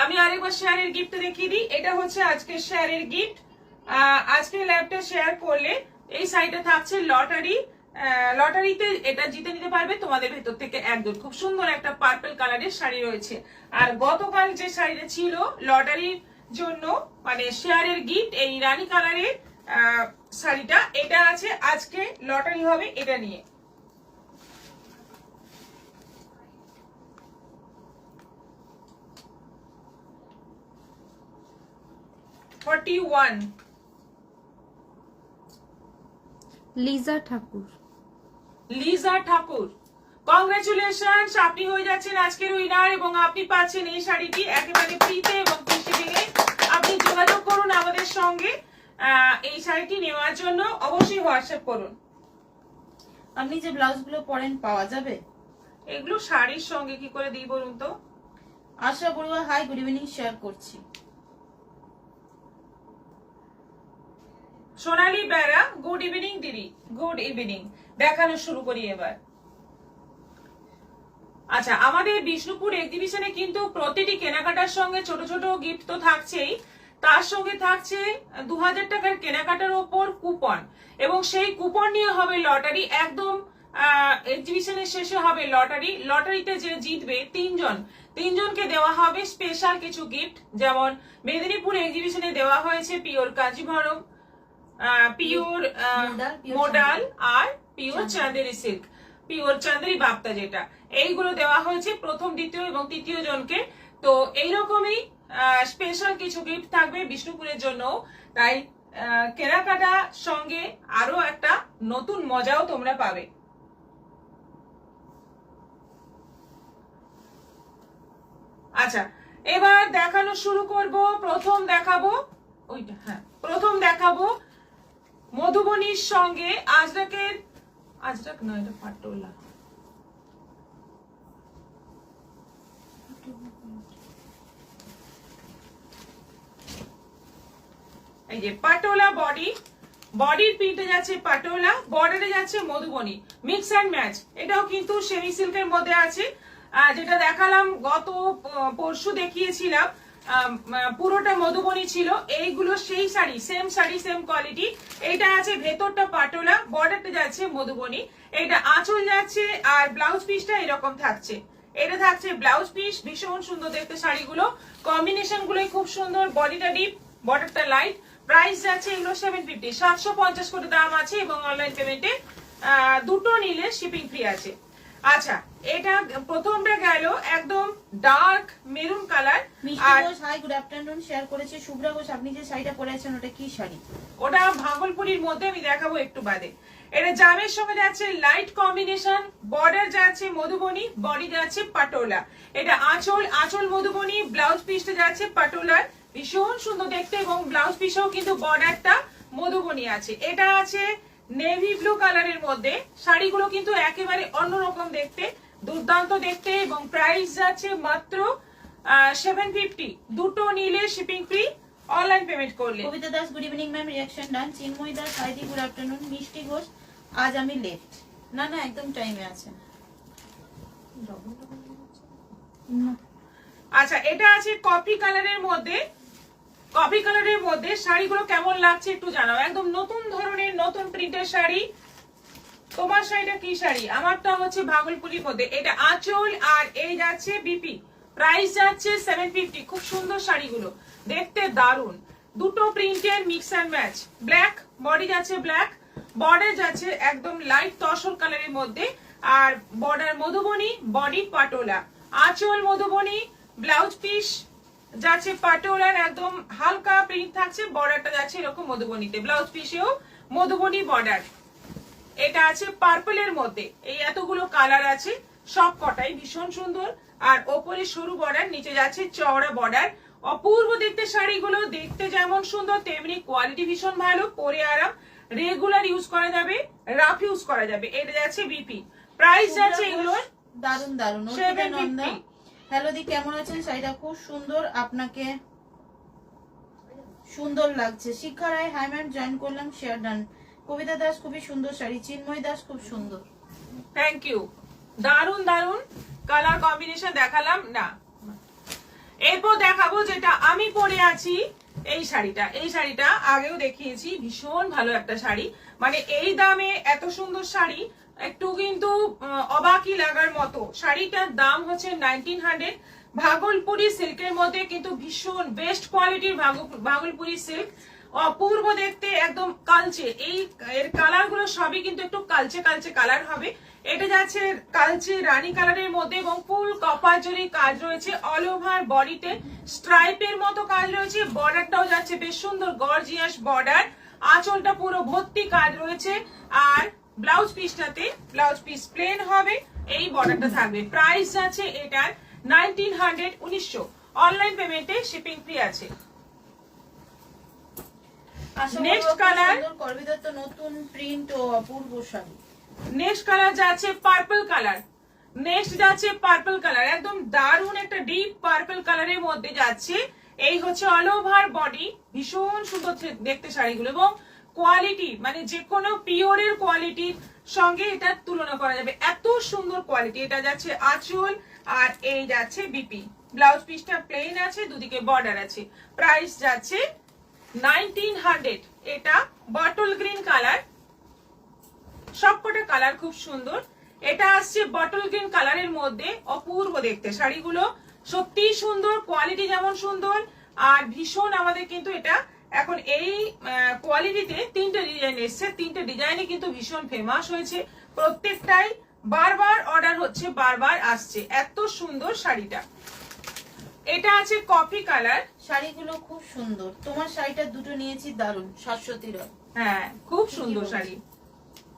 আমি আরেকবার শেয়ারের গিফট দেখিয়ে দিই। এটা হচ্ছে আজকে শেয়ারের গিফট। আজকে ল্যাবটা শেয়ার করলে এই সাইডে থাকছে লটারি। লটারিতে এটা জিতে নিতে পারবে তোমাদের ভেতর থেকে একজন। খুব সুন্দর একটা পার্পল কালারের শাড়ি রয়েছে। আর গতকাল যে শাড়িটা ছিল লটারির জন্য মানে শেয়ারের গিফট, এই রানী কালারের শাড়িটা, এটা আছে আজকে লটারি হবে এটা নিয়ে। লিজা ঠাকুর। লিজা ঠাকুর, কংগ্রেচুলেশন, আপনি হয়ে যাচ্ছেন আজকের উইনার এবং আপনি পাচ্ছেন এই শাড়িটি একেবারে ফ্রিতে এবং ফ্রি শিপিংয়ে। আপনি যোগাযোগ করুন আমাদের সঙ্গে এই শাড়িটি নেওয়ার জন্য, অবশ্যই হোয়াটসঅ্যাপ করুন। আপনি যে ব্লাউজগুলো পরেন পাওয়া যাবে? এগুলো শাড়ির সঙ্গে কি করে দিই বলুন তো? Asha Barua, hi, good evening, share করছি। সোনালী বেরা, গুড ইভিনিং দিদি, গুড ইভিনিং। দেখানো শুরু করি এবার। আচ্ছা, আমাদের বিষ্ণুপুর এক্সিবিশনে কিন্তু প্রতিটি কেনাকাটার সঙ্গে ছোট ছোট গিফট তো থাকছেই, তার সঙ্গে থাকছে 2000 টাকার কেনাকাটার ওপর কুপন, এবং সেই কুপন নিয়ে হবে লটারি। একদম এক্সিবিশনের শেষে হবে লটারি। লটারিতে যে জিতবে তিনজনকে দেওয়া হবে স্পেশাল কিছু গিফট। যেমন মেদিনীপুর এক্সিবিশনে দেওয়া হয়েছে পিওর কাঞ্জিভরম, পিওর মোডাল আর পিওর চাঁদেরি সিল্ক, পিওর চাঁদেরি বাপ্তা, যেটা এইগুলো দেওয়া হয়েছে প্রথম, দ্বিতীয় এবং তৃতীয় জনকে। তো এইরকমই স্পেশাল কিছু গিফট থাকবে বিষ্ণুপুরের জন্য। তাই কেনাকাটা সঙ্গে আরো একটা নতুন মজাও তোমরা পাবে। আচ্ছা, এবার দেখানো শুরু করব। প্রথম দেখাবো মধুবনীর সঙ্গে আজরাক নয়, এটা পাটোলা। এই যে পাটোলা বডির প্রিন্টে যাচ্ছে পাটোলা, বর্ডারে যাচ্ছে মধুবনী, মিক্স অ্যান্ড ম্যাচ। এটাও কিন্তু সেমি সিল্কের মধ্যে আছে। যেটা দেখালাম গত পরশু দেখিয়েছিলাম পুরোটা মধুবনী ছিল, এইগুলো সেই শাড়ি, সেম কোয়ালিটি। এইটা আছে ভেতরটা পাটোলা, বর্ডারটা যাচ্ছে মধুবনী, এটা আঁচল যাচ্ছে, আর ব্লাউজ পিসটা এরকম থাকছে। এটা থাকছে ব্লাউজ পিস। ভীষণ সুন্দর দেখতে শাড়িগুলো, কম্বিনেশন গুলোই খুব সুন্দর। বডিটা ডিপ, বর্ডারটা লাইট। প্রাইস যাচ্ছে এগুলো 750, 750 করে দাম আছে, এবং অনলাইন পেমেন্টে দুটো নিলে শিপিং ফ্রি আছে। আচ্ছা, এটা প্রথমটা গেল একদম ডার্ক মেরুন কালার। আর হাই, গুড আফটারনুন, শেয়ার করেছে শুভ্রা ঘোষ। আপনি যে শাড়িটা পরে আছেন ওটা কি শাড়ি? ওটা ভাগলপুরীর মধ্যে, আমি দেখাবো একটু বাদে। এটা জামের সঙ্গে যাচ্ছে লাইট কম্বিনেশন, বর্ডার যাচ্ছে মধুবনী, বডি যাচ্ছে পাটোলা। এটা আঁচল মধুবনী, ব্লাউজ পিসটা যাচ্ছে পাটোলার। ভীষণ সুন্দর দেখতে, এবং ব্লাউজ পিসেও কিন্তু বর্ডারটা মধুবনী আছে। এটা আছে নেভি ব্লু কালারের মধ্যে। শাড়িগুলো কিন্তু একেবারে অন্যরকম দেখতে, দুর্দান্ত দেখতে, এবং প্রাইস যাচ্ছে মাত্র 750। দুটো নিলে শিপিং ফ্রি, অনলাইন পেমেন্ট করলে। Kabita Das, good evening ma'am, reaction done. Chinmoy Das, hi দি, গুড আফটারনুন। মিষ্টি ঘোষ, আজ আমি লেট। না একদম টাইমে আছেন। আচ্ছা, এটা আছে কফি কালারের মধ্যে। শাড়িগুলো কেমন লাগছে একটু জানাও। একদম নতুন ধরনের, নতুন প্রিন্টের শাড়ি। তোমার শাড়িটা কি শাড়ি? আমারটা হচ্ছে ভাগলপুরীর মধ্যে। এটা আঁচল, আর এই যাচ্ছে বিপি। প্রাইস যাচ্ছে 750। খুব সুন্দর শাড়িগুলো, দেখতে দারুন। দুটো প্রিন্টের mix and match. Black body যাচ্ছে, ব্ল্যাক বর্ডার যাচ্ছে একদম লাইট তসর কালারের মধ্যে, আর বর্ডার মধুবনী, বডি পাটোলা, আঁচল মধুবনী, ব্লাউজ পিস যাচ্ছে পাটোলার একদম হালকা প্রিন্ট থাকছে, বর্ডারটা যাচ্ছে এরকম মধুবনীতে, ব্লাউজ পিসেও মধুবনী বর্ডার। এটা আছে পার্পলের মধ্যে। এই এতগুলো কালার আছে, সব কটাই ভীষণ সুন্দর। আর ওপরে সরু বর্ডার, নিচে যাচ্ছে চওড়া বর্ডার। অপূর্ব দেখতে শাড়িগুলো, দেখতে যেমন সুন্দর তেমনি কোয়ালিটি ভীষণ ভালো, পরে আরাম, রেগুলার ইউজ করা যাবে, রাফ ইউজ করা যাবে। এটা যাচ্ছে বিপি। প্রাইস যাচ্ছে এগুলোর দারুন 750। হ্যালো দি, কেমন আছেন? শাড়িটা খুব সুন্দর, আপনাকে সুন্দর লাগছে। শিক্ষা রায়, হাই ম্যাম, জয়েন করলাম, শেয়ার ডান। কবিতা দাস, খুবই সুন্দর শাড়ি। চিন্ময় দাস, খুব সুন্দর, থ্যাংক ইউ। দারুন কালার কম্বিনেশন দেখালাম না। এরপর এরপর দেখাবো যেটা আমি পরে আছি, এই শাড়িটা আগেও দেখিয়েছি, ভীষণ ভালো একটা শাড়ি। মানে এই দামে এত সুন্দর শাড়ি একটু কিন্তু অবাকই লাগার মতো। শাড়িটার দাম হচ্ছে 1900, ভাগলপুরি সিল্কের মধ্যে, কিন্তু ভীষণ বেস্ট কোয়ালিটির ভাগলপুরি সিল্ক, অপূর্ব দেখতে, একদম কালচে। এই এর কালার গুলো সবই কিন্তু একটু কালচে কালচে কালার হবে। এটা যাচ্ছে কালচে রানী কালারের মধ্যে এবং ফুল কপার জরি কাজ রয়েছে। অল ওভার বডিতে স্ট্রাইপের মতো কাজ রয়েছে। বর্ডারটাও যাচ্ছে বেশ সুন্দর গর্জিয়াস বর্ডার। আঁচলটা পুরো ভর্তি কাজ রয়েছে। আর ব্লাউজ পিসটাতে, ব্লাউজ পিস প্লেন হবে, এই বর্ডারটা থাকবে। প্রাইস যাচ্ছে এটার 1900, 1900। অনলাইন পেমেন্টে শিপিং ফ্রি আছে। নেক্সট কালার করবি দত্ত নতুন প্রিন্ট ও অপূর্ব শাড়ি। নেক্সট কালার যাচ্ছে পার্পল কালার। নেক্সট যাচ্ছে পার্পল কালার, একদম দারুণ একটা ডিপ পার্পল কালারের মধ্যে যাচ্ছে। এই হচ্ছে অল ওভার বডি, ভীষণ সুন্দর দেখতে শাড়িগুলো এবং কোয়ালিটি মানে যে কোনো পিওরের কোয়ালিটির সঙ্গে এটার তুলনা করা যাবে, এত সুন্দর কোয়ালিটি। এটা যাচ্ছে আঁচল আর এই যাচ্ছে বিপি। ব্লাউজ পিসটা প্লেন আছে, দুদিকে বর্ডার আছে। প্রাইস যাচ্ছে 1900। এটা বটল গ্রিন কালার, সবকটা কালার খুব সুন্দর। এটা আসছে বটল গ্রিন কালারের মধ্যে, অপূর্ব দেখতে শাড়িগুলো, সত্যি সুন্দর, কোয়ালিটি যেমন সুন্দর আর ভীষণ। আমাদের কিন্তু এটা এখন এই কোয়ালিটিতে 3টে ডিজাইন এসছে, 3টে ডিজাইনে কিন্তু ভীষণ ফেমাস হয়েছে। প্রত্যেকটাই বারবার অর্ডার হচ্ছে, বারবার আসছে, এত সুন্দর শাড়িটা। এটা আছে কফি কালার। শাড়িগুলো খুব সুন্দর। তোমার শাড়িটা দুটো নিয়েছি, দারুণ, 713। হ্যাঁ, খুব সুন্দর শাড়ি,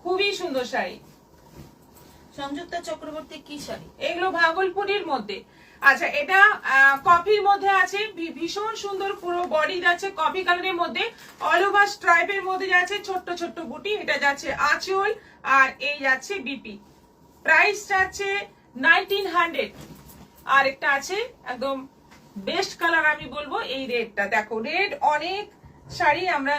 খুবই সুন্দর শাড়ি। সংযুক্তা চক্রবর্তী কি শাড়ি? এগুলো ভাগলপুরের মধ্যে। আচ্ছা, এটা কফির মধ্যে আছে, ভীষণ সুন্দর, পুরো বডি যাচ্ছে কফি কালারের মধ্যে, অল ওভার স্ট্রাইপের মধ্যে যাচ্ছে ছোট্ট ছোট্ট বুটি। এটা যাচ্ছে আঁচল আর এই যাচ্ছে বিপি। প্রাইস যাচ্ছে 1900। আর একটা আছে একদম বেস্ট কালার, আমি বলবো এই রেডটা। দেখো, রেড অনেক শাড়ি আমরা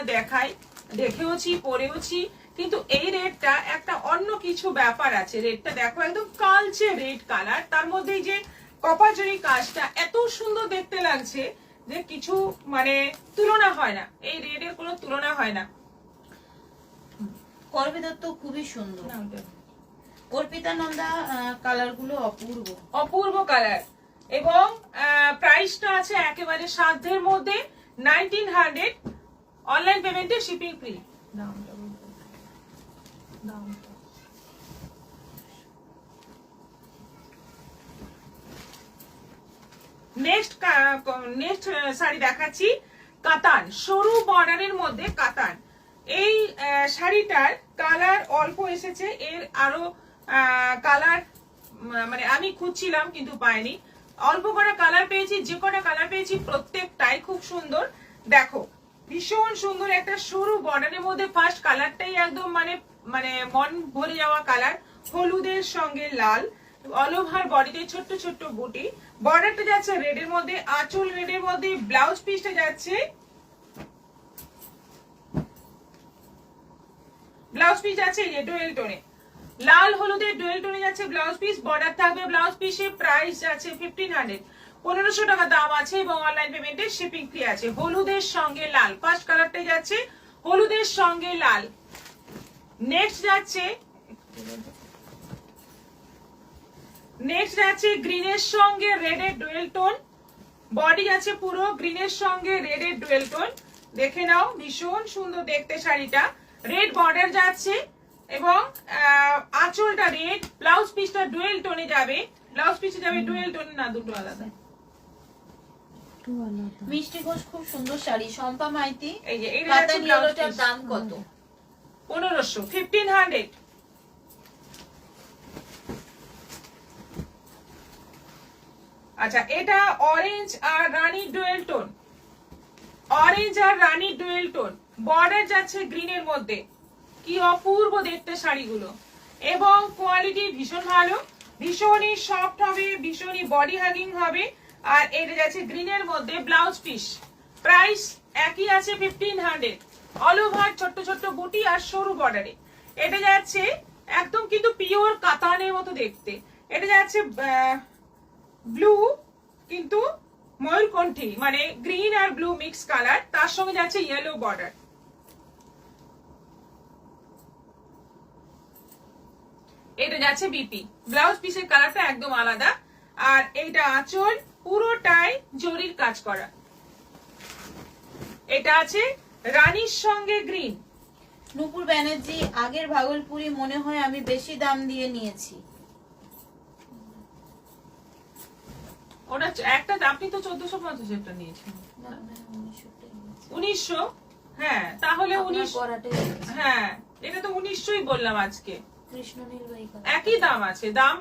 দেখেওছি, পরেওছি, কিন্তু এই রেডটা একটা অন্য কিছু ব্যাপার আছে। রেডটা দেখো, একদম কালচে রেড কালার, তার মধ্যে যে কপারজরি কাজটা এত সুন্দর দেখতে লাগছে যে কিছু মানে তুলনা হয় না, এই রেডের কোনো তুলনা হয় না। করবি দত্ত খুবই সুন্দর। অর্পিতা নন্দা কালার গুলো অপূর্ব, অপূর্ব কালার এবং প্রাইসটা আছে একেবারে সাধ্যের মধ্যে, 1900। অনলাইন পেমেন্টে শিপিং ফ্রি। নেক্সট শাড়ি দেখাচ্ছি, কাতান, সরু বর্ডারের মধ্যে কাতান। এই শাড়িটার কালার অল্প এসেছে, এর আরো কালার মানে আমি খুঁজছিলাম কিন্তু পাইনি। অল্প কটা কালার পেয়েছি, যে কটা কালার পেয়েছি প্রত্যেকটাই খুব সুন্দর। দেখো, ভীষণ সুন্দর একটা সরু বর্ডারের মধ্যে ফার্স্ট কালারটাই একদম মানে মানে মন ভরে যাওয়া কালার, হলুদের সঙ্গে লাল, অল ওভার বডিতে ছোট্ট ছোট্ট বুটি। বর্ডারটা যাচ্ছে রেডের মধ্যে, আঁচল রেডের মধ্যে, ব্লাউজ পিসটা যাচ্ছে, ব্লাউজ পিস যাচ্ছে এই যে ডুয়েল টোনে, লাল হলুদের ডুয়েল টোনে যাচ্ছে ব্লাউজ পিস। বর্ডার থাকবে ব্লাউজ পিসে। প্রাইস যাচ্ছে 1500, 1500 টাকা দাম আছে এবং অনলাইন পেমেন্টে শিপিং ফ্রি আছে। হলুদের সঙ্গে লাল, ফার্স্ট কালারটাই যাচ্ছে হলুদের সঙ্গে লাল। নেক্সট যাচ্ছে গ্রিনের সঙ্গে রেডের ডুয়েল টোন, বডি যাচ্ছে পুরো গ্রিনের সঙ্গে রেডের ডুয়েল টোন। দেখে নাও, ভীষণ সুন্দর দেখতে শাড়িটা। রেড বর্ডার যাচ্ছে এবং আঁচলটা রেড, ব্লাউজ পিসটা ডুয়েল টোনে যাবে, ব্লাউজ পিসে যাবে ডুয়েল টোনে, না দুটো আলাদা। মিষ্টি ঘোষ খুব সুন্দর শাড়ি, শম্পা মাইতি। এই যে এটা কাতান ইয়েলোটার দাম কত? 1500, 1500। আচ্ছা, এটা অরেঞ্জ আর রানী ডুয়েল টোন, অরেঞ্জ আর রানী ডুয়েল টোন, বর্ডার যাচ্ছে গ্রিনের মধ্যে। কি অপূর্ব দেখতে শাড়িগুলো এবং কোয়ালিটি ভীষণ ভালো, ভীষণই সফট হবে, ভীষণই বডি হাগিং হবে। আর এটা যাচ্ছে গ্রিনের মধ্যে ব্লাউজ পিস। প্রাইস একই আছে 1500, অল ওভার ছোট্ট ছোট্ট বুটি আর সরু বর্ডারে। এটা যাচ্ছে একদম কিন্তু পিওর কাতানের মতো দেখতে। এটা যাচ্ছে ব্লু কিন্তু ময়ূরকণ্ঠী মানে গ্রিন আর ব্লু মিক্স কালার, তার সঙ্গে যাচ্ছে ইয়েলো বর্ডার। এটা যাচ্ছে বিপি, ব্লাউজ পিসের কালারটা একদম আলাদা। আর এইটা আঁচল, পুরোটাই জরির কাজ করা। এটা আছে রানীর সঙ্গে গ্রিন। নূপুর ব্যানার্জি, আগের ভাগলপুরি মনে হয় আমি বেশি দাম দিয়ে নিয়েছি। ওটা একটা আপনি তো 1450 একটা নিয়েছেন। 1900, হ্যাঁ তাহলে 19, হ্যাঁ এটা তো 1900ই বললাম আজকে। একই দাম আছে, দাম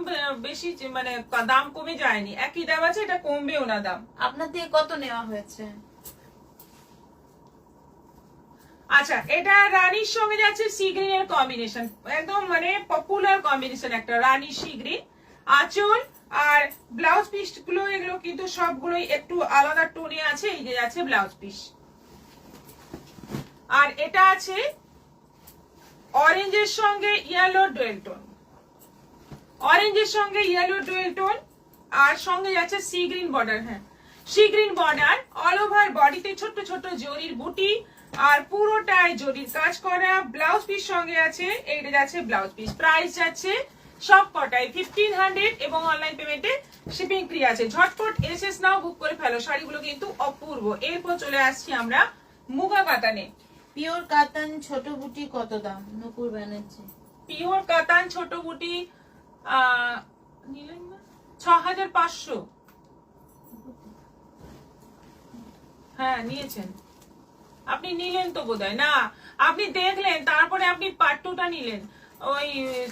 বেশি মানে দাম কমে যায়নি, একই দাম আছে, এটা কমবেও না দাম। আপনার দিয়ে কত নেওয়া হয়েছে? আচ্ছা, এটা রানীর সঙ্গে যাচ্ছে সি গ্রিন এর কম্বিনেশন, একদম মানে পপুলার কম্বিনেশন একটা রানী সি গ্রিন। আঁচল আর ব্লাউজ পিস গুলো এগুলো কিন্তু সবগুলোই একটু আলাদা টোনে আছে। এই যে যাচ্ছে ব্লাউজ পিস। আর এটা আছে অরেঞ্জের সঙ্গে ইয়েলো ডুয়েল টোন, অরেঞ্জের সঙ্গে ইয়েলো ডুয়েল টোন, আর সঙ্গে যাচ্ছে সি গ্রিন বর্ডার। হ্যাঁ, sea green border, all over বডিতে ছোট ছোট জরির বুটি আর পুরোটাই জরির কাজ করা। ব্লাউজ পিস সঙ্গে আছে, এইটা যাচ্ছে ব্লাউজ পিস। প্রাইস যাচ্ছে সব কটাই 1500 এবং অনলাইন পেমেন্টে শিপিং ফ্রি আছে। ঝটপট এসএস নাও, বুক করে ফেলো, শাড়িগুলো কিন্তু অপূর্ব। এরপর চলে আসছি আমরা মুগা কাতানে। পিওর কাতান ছোট বুটি কত দাম? নূপুর ব্যানার্জি, পিওর কাতান ছোট বুটি নিলেন না 6500। হ্যাঁ নিয়েছেন আপনি, নিলেন তো বোধহয় না, আপনি দেখলেন তারপরে আপনি পার্ট 2টা নিলেন, ওই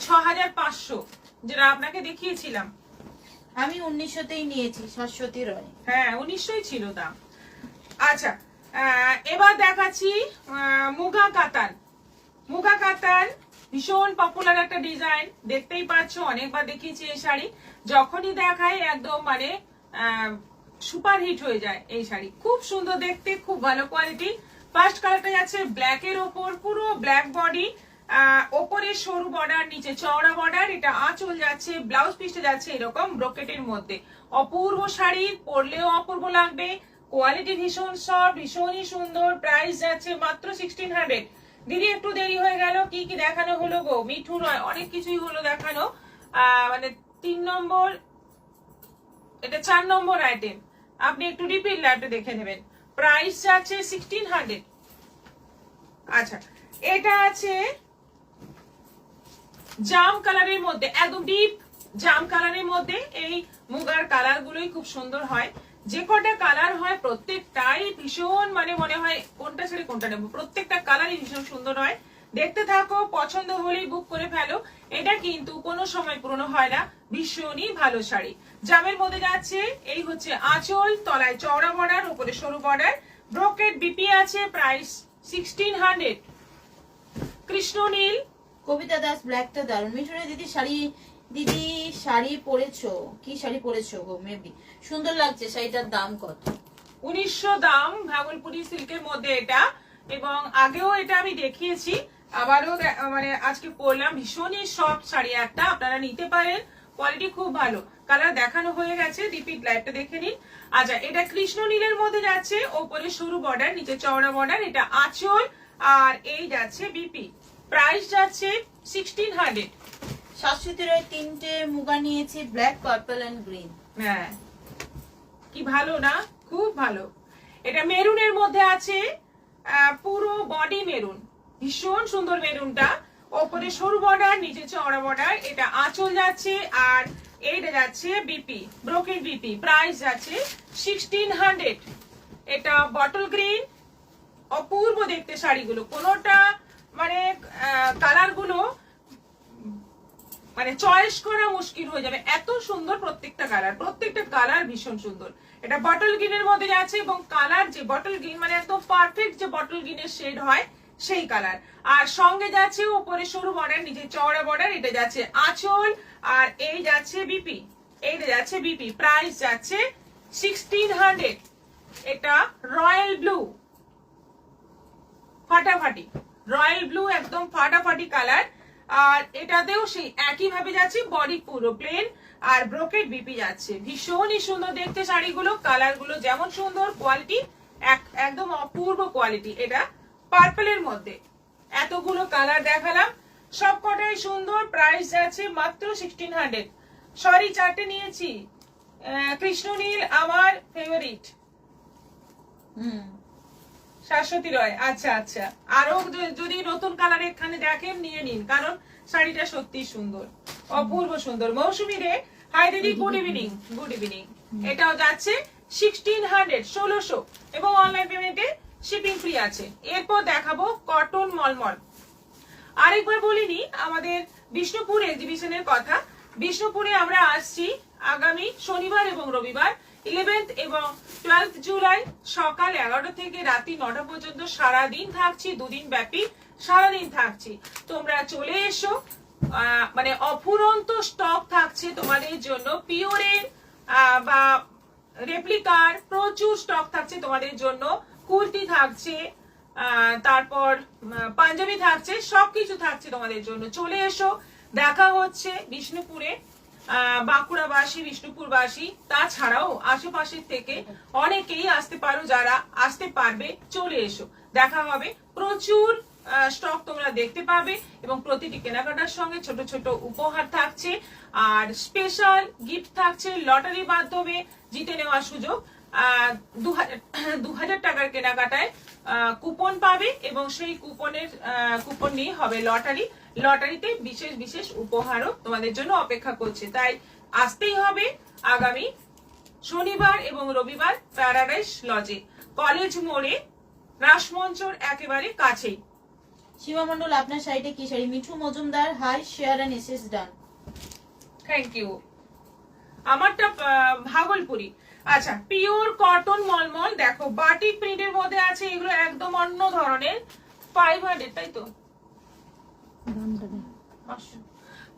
6500 যেটা আপনাকে দেখিয়েছিলাম। আমি 1900তেই নিয়েছি, শাশ্বতী রয়। হ্যাঁ 1900ই ছিল দাম। আচ্ছা, এবার দেখাচ্ছি মুগা কাতান। মুগা কাতান ভীষণ পপুলার একটা ডিজাইন, দেখতেই পাচ্ছ অনেকবার দেখিয়েছি এই শাড়ি। যখনই দেখাই একদম মানে সুপার হিট হয়ে যায় এই শাড়ি। খুব সুন্দর দেখতে, খুব ভালো কোয়ালিটি। ফার্স্ট কালারটা যাচ্ছে ব্ল্যাক এর ওপর, পুরো ব্ল্যাক বডি, ওপরে সরু বর্ডার, নিচে চওড়া বর্ডার। এটা আঁচল যাচ্ছে, ব্লাউজ পিসটা যাচ্ছে এরকম ব্রোকেটের মধ্যে। অপূর্ব শাড়ি, পরলেও অপূর্ব লাগবে, কোয়ালিটি ভীষণ সফট, ভীষণই সুন্দর। প্রাইস যাচ্ছে মাত্র 1600। দিদি একটু দেরি হয়ে গেল, কি কি দেখানো হলো গো? মিঠু নয়, অনেক কিছুই হলো দেখানো। মানে 3 নম্বর, এটা 4 নম্বর আইটেম, আপনি একটু রিপিট লাইভটা দেখে নেবেন। প্রাইস যাচ্ছে 1600। আচ্ছা, এটা আছে জাম কালারের মধ্যে, একদম ডিপ জাম কালারের মধ্যে। এই মুগার কালার গুলোই খুব সুন্দর হয়, যে কটা কালার হয় প্রত্যেকটাই ভীষণ মানে মনে হয় কোনটা ছেড়ে কোনটা নেবো, প্রত্যেকটা কালারই ভীষণ সুন্দর হয়। দেখতে থাকো, পছন্দ হলেই বুক করে ফেলো। এটা কিন্তু কোনো সময় পুরনো হয় না, ভীষণই ভালো শাড়ি। জামের মধ্যে যাচ্ছে, এই হচ্ছে আঁচল, তলায় চওড়া বর্ডার, উপরে সরু বর্ডার, ব্রোকেট বিপি আছে। প্রাইস 1600। কৃষ্ণ নীল। কবিতা দাস, ব্ল্যাকটা দারুন। মিঠুনের দিদি শাড়ি, দিদি শাড়ি পরেছো, কি শাড়ি পরেছো গো? মেবি সুন্দর লাগছে শাড়িটার দাম কত? 1900 দাম, ভাগলপুরি সিল্কের মধ্যে এটা, এবং আগেও এটা আমি দেখিয়েছি, আবারও মানে আজকে পরলাম। ভীষণই সফট শাড়ি একটা, আপনারা নিতে পারেন, কোয়ালিটি খুব ভালো। কালার দেখানো হয়ে গেছে, রিপিট লাইভটা দেখে নিন। আচ্ছা, এটা কৃষ্ণ নীলের মধ্যে যাচ্ছে, ওপরে সরু বর্ডার, নিচে চওড়া বর্ডার। এটা আঁচল আর এই যাচ্ছে বিপি। প্রাইস যাচ্ছে 1600। শাশ্বতী রয়, 3টে মুগা নিয়েছি, ব্ল্যাক, পার্পল এন্ড গ্রিন। হ্যাঁ কি ভালো না, খুব ভালো। এটা মেরুনের মধ্যে আছে, পুরো বডি মেরুন, ভীষণ সুন্দর মেরুনটা। ওপরে সরু বর্ডার, নিচে চওড়া বর্ডার। এটা আঁচল যাচ্ছে আর এইটা যাচ্ছে বিপি, ব্রোকেট বিপি। প্রাইস যাচ্ছে 1600। এটা বটল গ্রিন, অপূর্ব দেখতে শাড়িগুলো, কোনোটা মানে কালার গুলো মানে চয়েস করা মুশকিল হয়ে যাবে, এত সুন্দর প্রত্যেকটা কালার, প্রত্যেকটা কালার ভীষণ সুন্দর। এটা বটল গ্রিনের মধ্যে যাচ্ছে, এবং কালার যে বটল গ্রিন মানে একদম পারফেক্ট যে বটল গ্রিনের শেড হয় সেই কালার। আর সঙ্গে যাচ্ছে উপরে সরু বর্ডার, নিচে চওড়া বর্ডার। এটা যাচ্ছে আঁচল আর এই যাচ্ছে বিপি, এইটা যাচ্ছে বিপি। প্রাইস যাচ্ছে 1600। এটা রয়্যাল ব্লু, ফাটাফাটি রয়্যাল ব্লু, একদম ফাটাফাটি কালার। আর এটাতেও সেই একই ভাবে যাচ্ছে, বডি পুরো প্লেন আর ব্রোকেট বিপি যাচ্ছে। ভীষণই সুন্দর দেখতে শাড়িগুলো, কালার গুলো যেমন সুন্দর, কোয়ালিটি একদম অপূর্ব কোয়ালিটি। এটা পার্পলের মধ্যে এতগুলো কালার দেখালাম, সব কটাই সুন্দর। প্রাইস যাচ্ছে মাত্র 1600। সরি, 4টে নিয়েছি। কৃষ্ণনীল আমার ফেভারিট, শাশ্বতী রয়। আচ্ছা আচ্ছা, আরো যদি নতুন কালার এখানে দেখেন নিয়ে নিন, কারণ শাড়িটা সত্যি সুন্দর, অপূর্ব সুন্দর। মৌসুমী রে, হাই দিদি, গুড ইভিনিং। Good evening. এটাও যাচ্ছে 1600, 1600, এবং অনলাইন পেমেন্টে শিপিং ফ্রি আছে। এরপর দেখাবো কটন মলমল। আরেকবার বলিনি আমাদের বিষ্ণুপুর এক্সিবিশনের কথা। বিষ্ণুপুরে আমরা আসছি আগামী শনিবার এবং রবিবার, 11th এবং 12th জুলাই, সকাল 11টা থেকে রাত্রি 9টা পর্যন্ত সারাদিন থাকছি, দুদিন ব্যাপী সারাদিন থাকছি। তোমরা চলে এসো, মানে অফুরন্ত স্টক থাকছে তোমাদের জন্য, পিওরের বা রেপ্লিকার প্রচুর স্টক থাকছে তোমাদের জন্য। কুর্তি থাকছে, তারপর পাঞ্জাবি থাকছে, সবকিছু থাকছে তোমাদের জন্য। চলে এসো, দেখা হচ্ছে বিষ্ণুপুরে। বাঁকুড়াবাসী, বিষ্ণুপুরবাসী, তাছাড়াও আশেপাশের থেকে অনেকেই আসতে পারো, যারা আসতে পারবে চলে এসো, দেখা হবে। প্রচুর স্টক তোমরা দেখতে পাবে, এবং প্রতিটি কেনাকাটার সঙ্গে ছোট ছোট উপহার থাকছে, আর স্পেশাল গিফট থাকছে। লটারির মাধ্যমে জিতে নেওয়ার সুযোগ। 2000 টাকার কেনাকাটায় কুপন পাবে, এবং সেই কুপন নিয়ে হবে লটারি। লটারিতে বিশেষ বিশেষ উপহারও তোমাদের জন্য অপেক্ষা করছে। তাই আসতেই হবে আগামী শনিবার এবং রবিবার প্যারাডাইস লজে, কলেজ মোড়ে, রাসমঞ্চর একেবারে কাছেই। সীমা মন্ডল, আপনার শাড়িটা কি sari? Mithu Majumdar, hi, share and SS done. Thank you. আমারটা ভাগলপুরি। আচ্ছা, পিওর কটন মলমল, দেখো বাটিক প্রিন্টের মধ্যে আছে, এগুলো একদম অন্য ধরনের। 500, তাই তো?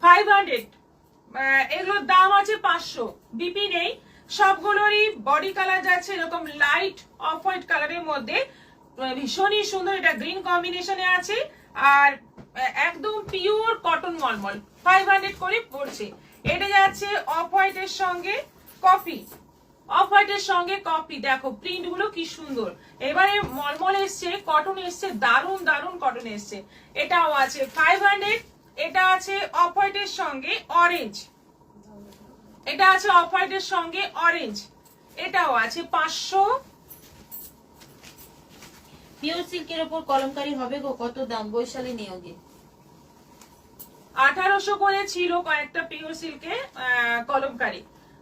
500, এগুলোর দাম আছে 500। বিপি নেই, সবগুলোরই বডি কালার যাচ্ছে এরকম লাইট অফ হোয়াইট কালারের মধ্যে, ভীষণই সুন্দর। এটা গ্রিন কম্বিনেশনে আছে, আর একদম পিওর কটন মলমল, 500 করে পড়ছে। এটা যাচ্ছে অফ হোয়াইটের সঙ্গে কফি, অফ হোয়াইটের সঙ্গে কফি। দেখো প্রিন্ট গুলো কি সুন্দর। এবারে মলমল এসছে, কটন এসছে, দারুন দারুন কটন এসছে। এটাও আছে 500। এটা আছে অফ হোয়াইটের সঙ্গে অরেঞ্জ, এটা আছে অফ হোয়াইটের সঙ্গে অরেঞ্জ, এটাও আছে 500। পিওর সিল্কের উপর কলমকারি হবে গো, কত দাম? বৈশালী নিয়োগে 1800 করে ছিল কয়েকটা পিওর সিল্কে কলমকারি,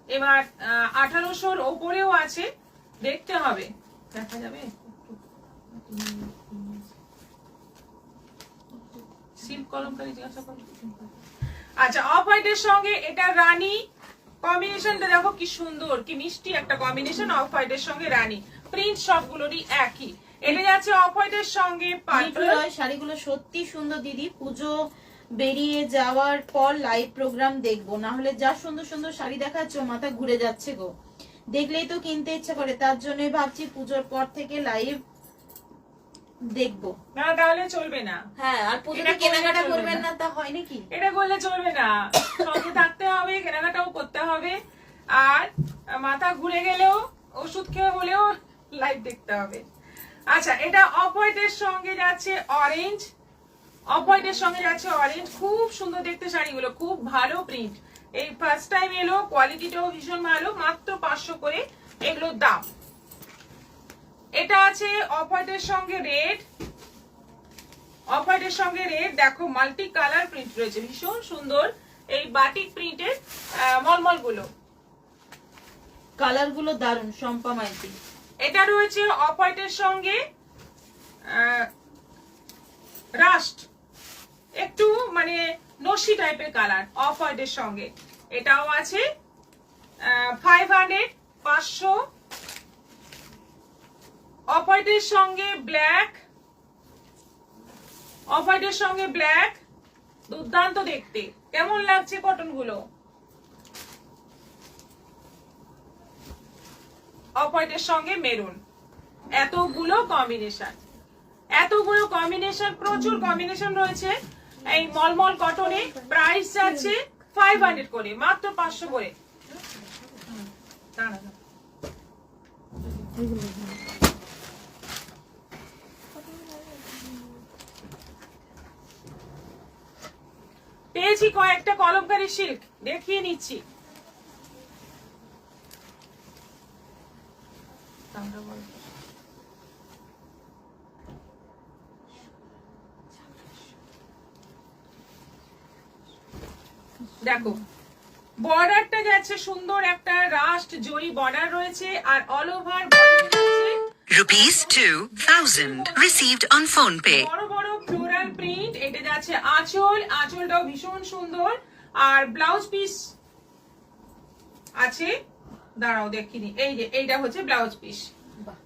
এবার 1800-র ওপরেও আছে, দেখতে হবে, দেখা যাবে। সিল্ক কলমকারি জিজ্ঞাসা করো। আচ্ছা, অফ হোয়াইটের সঙ্গে এটা রানী কম্বিনেশনটা দেখো কি সুন্দর, কি মিষ্টি একটা কম্বিনেশন, অফ হোয়াইটের সঙ্গে রানী। প্রিন্ট সবগুলোরই একই। এটা যাচ্ছে অফ হোয়াইটের সঙ্গে পার্পল। শাড়িগুলো সত্যি সুন্দর দিদি, পুজো বেরিয়ে যাওয়ার পর লাইভ প্রোগ্রাম দেখবো, না হলে যা সুন্দর সুন্দর শাড়ি দেখাচ্ছ মাথা ঘুরে যাচ্ছে গো, দেখলেই তো কিনতে ইচ্ছা করে। তার জন্যই ভাবছি পুজোর পর থেকে লাইভ দেখবো। না, তাহলে চলবে না। হ্যাঁ, আর পুজোতে কেনাকাটা করবেন না তা হয় নাকি? এটা করলে চলবে না, সঙ্গে থাকতে হবে, কেনাকাটাও করতে হবে, আর মাথা ঘুরে গেলেও, ওষুধ খেয়ে হলেও লাইভ দেখতে হবে। আচ্ছা, এটা অফ হোয়াইটের সঙ্গে যাচ্ছে অরেঞ্জ, অফ হোয়াইটের সঙ্গে যাচ্ছে অরেঞ্জ। খুব সুন্দর দেখতে শাড়িগুলো, খুব ভালো প্রিন্ট। এই ফার্স্ট টাইম এলো, কোয়ালিটিটাও ভীষণ ভালো, মাত্র 500 করে এগুলোর দাম। এটা আছে অফ হোয়াইটের সঙ্গে রেড, অফ হোয়াইটের সঙ্গে রেড, দেখো মাল্টি কালার প্রিন্ট রয়েছে, ভীষণ সুন্দর এই বাটিক প্রিন্টের মলমল গুলো, কালার গুলো দারুন। শম্পা মাইতি, এটা রয়েছে অফ হোয়াইটের সঙ্গে রাস্ট, একটু মানে নসি টাইপের কালার, অফ হোয়াইটের সঙ্গে। এটাও আছে 500, 500। অফ হোয়াইটের সঙ্গে ব্ল্যাক, অফ হোয়াইটের সঙ্গে ব্ল্যাক, দুর্দান্ত দেখতে। কেমন লাগছে কটন গুলো? অফ হোয়াইটের সঙ্গে মেরুন, এতগুলো কম্বিনেশন, এতগুলো কম্বিনেশন, প্রচুর কম্বিনেশন রয়েছে। এই মলমল কটনে প্রাইস যাচ্ছে 500 করে, মাত্র 500 করে। পেয়েছি কয়েকটা কলমকারী সিল্ক, দেখিয়ে নিচ্ছি। দেখো বর্ডারটা যাচ্ছে সুন্দর একটা রাস্ট জরি বর্ডার রয়েছে, আর all over Rupees 2000 received on phone pay. বড় বড় ফ্লোরাল প্রিন্ট। এটা যাচ্ছে আঁচল, আঁচলটাও ভীষণ সুন্দর, আর ব্লাউজ পিস আছে, দাঁড়াও দেখিনি, এই যে এইটা হচ্ছে ব্লাউজ পিস।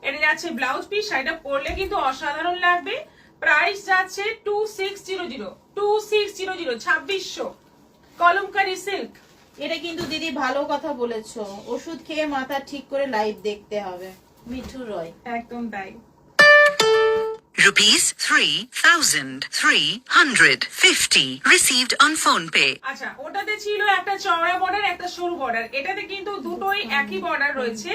এটা যাচ্ছে ব্লাউজ পিস, শাড়িটা পরলে কিন্তু অসাধারণ লাগবে। প্রাইস যাচ্ছে 2600, 2600 কলমকারী সিল্ক। এটা কিন্তু দিদি ভালো কথা বলেছো, ওষুধ খেয়ে মাথা ঠিক করে লাইভ দেখতে হবে। মিঠু রয়, একদম তাই। Rupees 3350 received on phone pay. আচ্ছা, ওটাতে ছিল একটা চওড়া বর্ডার, একটা সরু বর্ডার। এটাতে কিন্তু দুটোই একই বর্ডার রয়েছে।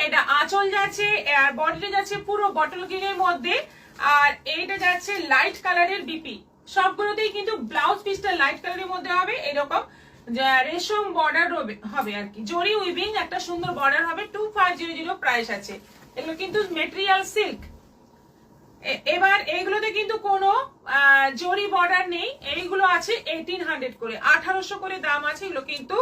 এটা আঁচল যাচ্ছে, আর বডিটা যাচ্ছে পুরো বটল গ্রিনের মধ্যে, আর এইটা যাচ্ছে লাইট কালারের বিপি। সবগুলোতেই কিন্তু ব্লাউজ পিসটা লাইট কালারের মধ্যে হবে, এরকম রেশম বর্ডার হবে আর কি, জরি উইভিং একটা সুন্দর বর্ডার হবে। 2500 প্রাইস আছে। এগুলো কিন্তু মেটেরিয়াল সিল্ক। এবার এইগুলোতে কিন্তু কোনো জরি বর্ডার নেই, এইগুলো আছে 1800 করে, 1800 করে দাম আছে। এগুলো কিন্তু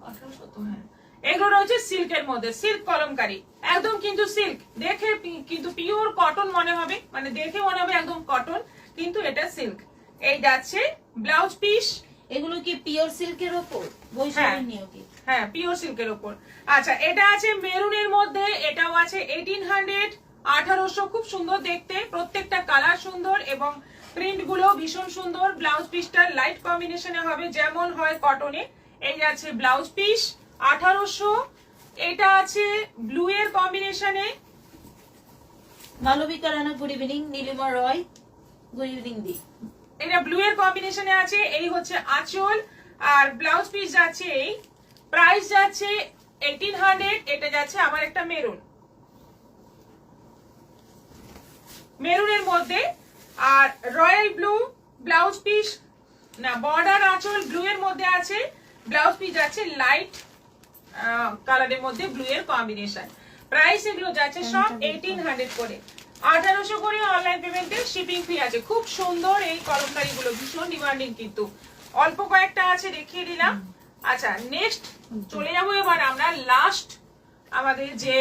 1800 তো, হ্যাঁ, এগুলো রয়েছে সিল্কের মধ্যে, সিল্ক কলমকারী, একদম কিন্তু সিল্ক। দেখে কিন্তু পিওর কটন মনে হবে, মানে দেখে মনে হবে একদম কটন, কিন্তু এটা সিল্ক। এই যাচ্ছে ব্লাউজ পিস। এগুলো কি পিওর সিল্কের উপর বৈশাখী নিয়োগী? হ্যাঁ, পিওর সিল্কের উপর। আচ্ছা, এটা আছে মেরুনের মধ্যে, এটাও আছে 1800, 1800। খুব সুন্দর দেখতে, প্রত্যেকটা কালার সুন্দর এবং প্রিন্ট গুলো ভীষণ সুন্দর। ব্লাউজ পিসটা লাইট কম্বিনেশনে হবে, যেমন হয় কটনে। এই যাচ্ছে ব্লাউজ পিস 1800। এটা আছে ব্লু এর কম্বিনেশনে। Malabika Rana good evening. Nilima Roy good evening দি। এটা ব্লু এর কম্বিনেশনে আছে। এই হচ্ছে আঁচল, আর ব্লাউজ পিস যাচ্ছে এই। প্রাইস যাচ্ছে 1800। এটা যাচ্ছে আমার একটা মেরুন, মেরুনের মধ্যে, আর রয়্যাল ব্লু ব্লাউজ পিস, না বর্ডার আঁচল ব্লু এর মধ্যে আছে, ব্লাউজ পিস যাচ্ছে লাইট কালারের মধ্যে ব্লু এর কম্বিনেশন। প্রাইস এগুলো যাচ্ছে সব 1800 করে, 1800 করে অনলাইন পেমেন্টে শিপিং ফি আছে। খুব সুন্দর এই কলমকারী গুলো, ভীষণ ডিমান্ডিং, কিন্তু অল্প কয়েকটা আছে, দেখিয়ে দিলাম। আচ্ছা, নেক্সট চলে যাবো এবার আমরা লাস্ট আমাদের যে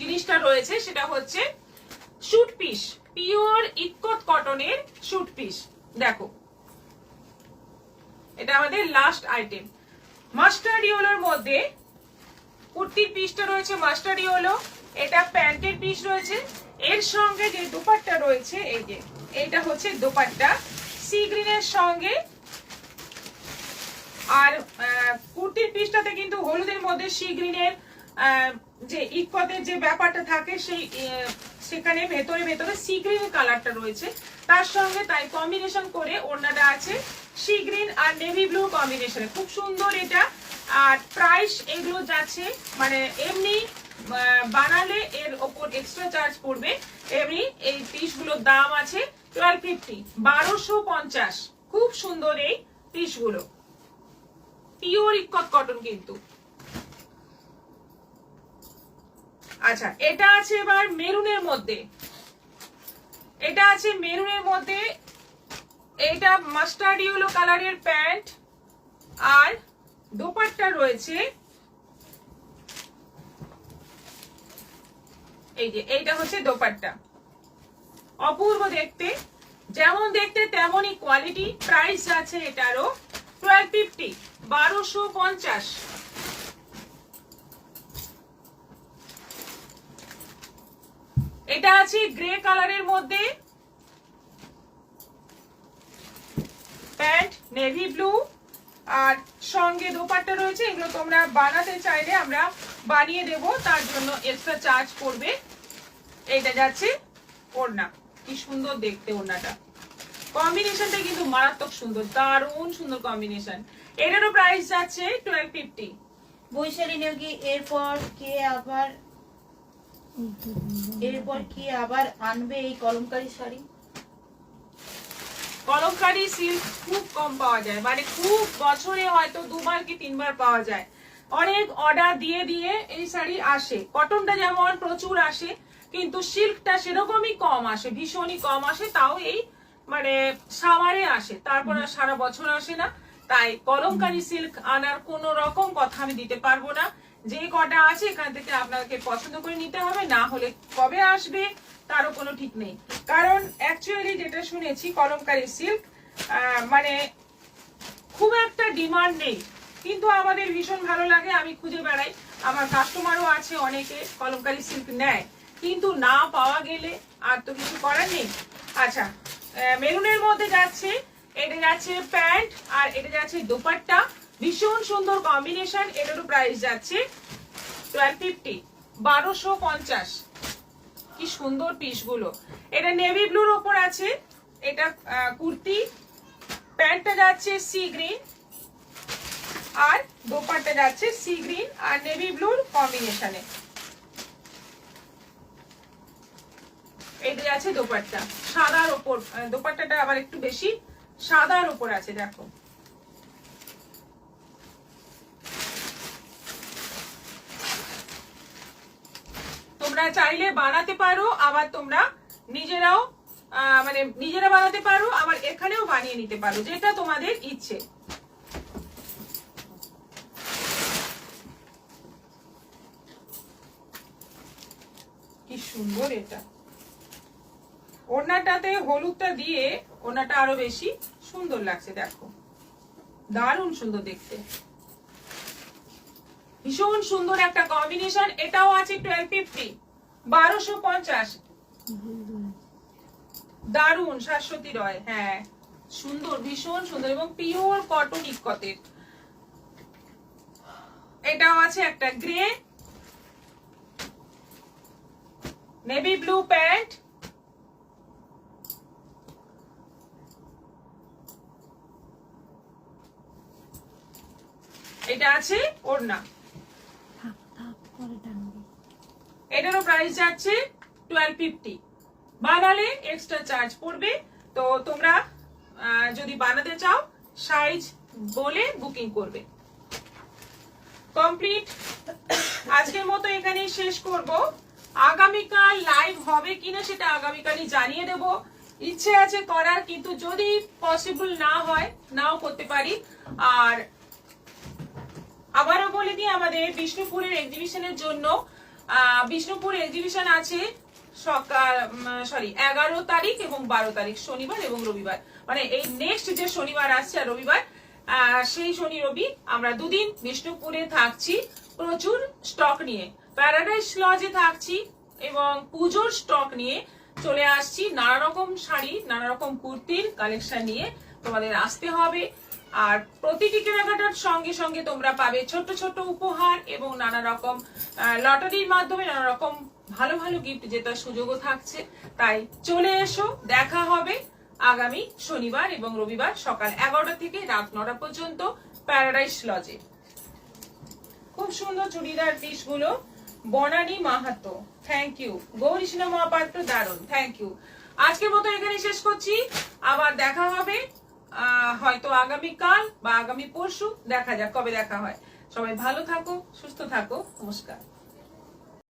জিনিসটা রয়েছে, সেটা হচ্ছে শুট পিস, পিওর ইক্কত কটনের শুট পিস। দেখো, এটা আমাদের লাস্ট আইটেম। মাস্টার্ড ইয়েলোর মধ্যে কুর্তির পিসটা রয়েছে, মাস্টার্ড ইয়েলো। এটা প্যান্টের পিস রয়েছে, এর সঙ্গে যে দোপাট্টা রয়েছে, এই যে এইটা হচ্ছে দোপাট্টা, সি গ্রিনের সঙ্গে। আর কুর্তির পিসটাতে কিন্তু হলুদের মধ্যে সি গ্রিনের যে ইক্কতের যে ব্যাপারটা থাকে, সেই সেখানে ভেতরে ভেতরে সি গ্রিন কালারটা রয়েছে, তার সঙ্গে তাই কম্বিনেশন করে ওড়নাটা আছে সি গ্রিন আর নেভি ব্লু কম্বিনেশনে। খুব সুন্দর এটা। আর প্রাইস এগুলো যাচ্ছে, মানে এমনি বানালে এর ওপর এক্সট্রা চার্জ পড়বে, এমনি এই পিসগুলোর দাম আছে 1250, 1250। খুব সুন্দর এই পিসগুলো, পিওর ইক্কত কটন কিন্তু। আচ্ছা, এটা আছে এবার মেরুনের মধ্যে, এটা আছে মেরুনের মধ্যে। এটা মাস্টার্ড ইয়েলো কালারের প্যান্ট, আর দোপাট্টা রয়েছে এই যে, এইটা হচ্ছে দোপাট্টা। অপূর্ব দেখতে, যেমন দেখতে তেমনই কোয়ালিটি। প্রাইস আছে এটারও 1250, 1250। এটা আছে গ্রে কালারের মধ্যে, প্যান্ট নেভি ব্লু, আর সঙ্গে দোপাট্টা রয়েছে। এগুলো তোমরা বানাতে চাইলে আমরা বানিয়ে দেব, তার জন্য এক্সট্রা চার্জ পড়বে। এইটা যাচ্ছে ওড়না। কি সুন্দর দেখতে ওড়নাটা, কম্বিনেশনটা কিন্তু মারাত্মক সুন্দর, দারুণ সুন্দর কম্বিনেশন। এটারও প্রাইস যাচ্ছে 1250। বৈশালী নেওগি এরপর কি আবার আনবে এই কলমকারী শাড়ি? কলমকারী সিল্ক খুব কম পাওয়া যায়, মানে খুব বছরে হয়তো 2 বার কি 3 বার পাওয়া যায়। অনেক অর্ডার দিয়ে দিয়ে এই শাড়ি আসে, কটনটা যেমন প্রচুর আসে কিন্তু সিল্কটা সেরকমই কম আসে, ভীষণই কম আসে, তাও এই মানে সামারে আসে, তারপর আর সারা বছর আসে না। তাই কলমকারী সিল্ক আনার কোনো রকম কথা আমি দিতে পারবো না। যে কটা আছে এখান থেকে আপনাকে পছন্দ করে নিতে হবে, না হলে কবে আসবে তারও কোনো ঠিক নেই। কারণ অ্যাকচুয়ালি যেটা শুনেছি কলমকারী সিল্ক মানে খুব একটা ডিমান্ড নেই, কিন্তু আমাদের ভীষণ ভালো লাগে, আমি খুঁজে বেড়াই, আমার কাস্টমারও আছে অনেকে কলমকারী সিল্ক নেয়, কিন্তু না পাওয়া গেলে আর তো কিছু করার নেই। আচ্ছা, মেরুনের মধ্যে যাচ্ছে, এটা যাচ্ছে প্যান্ট আর এটা যাচ্ছে দোপাট্টা, ভীষণ সুন্দর কম্বিনেশন। এটারও প্রাইস যাচ্ছে 1250, 1250। কি সুন্দর পিসগুলো। এটা নেভি ব্লুর ওপর আছে, এটা কুর্তি, প্যান্টটা যাচ্ছে সি গ্রিন আর দোপাট্টা যাচ্ছে সি গ্রিন আর নেভি ব্লুর কম্বিনেশনে। এটা যাচ্ছে দোপাট্টা, সাদার ওপর, দোপাট্টাটা আবার একটু বেশি সাদার ওপর আছে, দেখো। তোমরা চাইলে বানাতে পারো, আবার তোমরা নিজেরাও মানে নিজেরা বানাতে পারো, আবার এখানেও বানিয়ে নিতে পারো, যেটা তোমাদের ইচ্ছে। কি সুন্দর এটা, ওড়নাটাতে হলুদটা দিয়ে ওড়নাটা আরো বেশি সুন্দর লাগছে, দেখো দারুণ সুন্দর দেখতে, ভীষণ সুন্দর একটা কম্বিনেশন। এটাও আছে 1250, 1250। দারুণ শাশ্বতী রয়, হ্যাঁ সুন্দর, ভীষণ সুন্দর এবং পিওর কটন ইকতের। এটাও আছে একটা গ্রে, নেভি ব্লু প্যান্ট, এটা আছে ওড়না। এটারও প্রাইস যাচ্ছে 1250, বানালে এক্সট্রা চার্জ পড়বে। তো তোমরা যদি বানাতে চাও সাইজ বলে বুকিং করবে। কমপ্লিট, আজকের মতো এখানেই শেষ করব। আগামীকাল লাইভ হবে কিনা সেটা আগামীকালই জানিয়ে দেব। ইচ্ছে আছে করার, কিন্তু যদি পসিবল না হয় নাও করতে পারি। আর আবারও বলে দিই, আমাদের বিষ্ণুপুরের এক্সিবিশনের জন্য, বিষ্ণুপুর এক্সিবিশন আছে সকাল 11 তারিখ এবং 12 তারিখ, শনিবার এবং রবিবার, মানে এই নেক্সট যে শনিবার আসছে আর রবিবার, সেই শনি রবি আমরা দুদিন বিষ্ণুপুরে থাকছি প্রচুর স্টক নিয়ে। প্যারাডাইস লজে থাকছি এবং পুজোর স্টক নিয়ে চলে আসছি, নানা রকম শাড়ি, নানা রকম কুর্তির কালেকশন নিয়ে তোমাদের আসতে হবে। আর প্রতিটি কেনাকাটার সঙ্গে সঙ্গে তোমরা পাবে ছোট ছোট উপহার এবং নানা রকম লটারির মাধ্যমে নানা রকম ভালো ভালো গিফট জেতার সুযোগও থাকছে। তাই চলে এসো, দেখা হবে আগামী শনিবার এবং রবিবার সকাল 11টা থেকে রাত 9টা পর্যন্ত প্যারাডাইস লজে। খুব সুন্দর চুড়িদার পিসগুলো, বনানী মাহাতো, থ্যাংক ইউ। গৌরীষ্ণা মহাপাত্র, দারুণ, থ্যাংক ইউ। আজকের মতো এখানে শেষ করছি, আবার দেখা হবে হয়তো আগামীকাল বা আগামী পরশু, দেখা যাক কবে দেখা হয়। সবাই ভালো থাকো, সুস্থ থাকো, নমস্কার।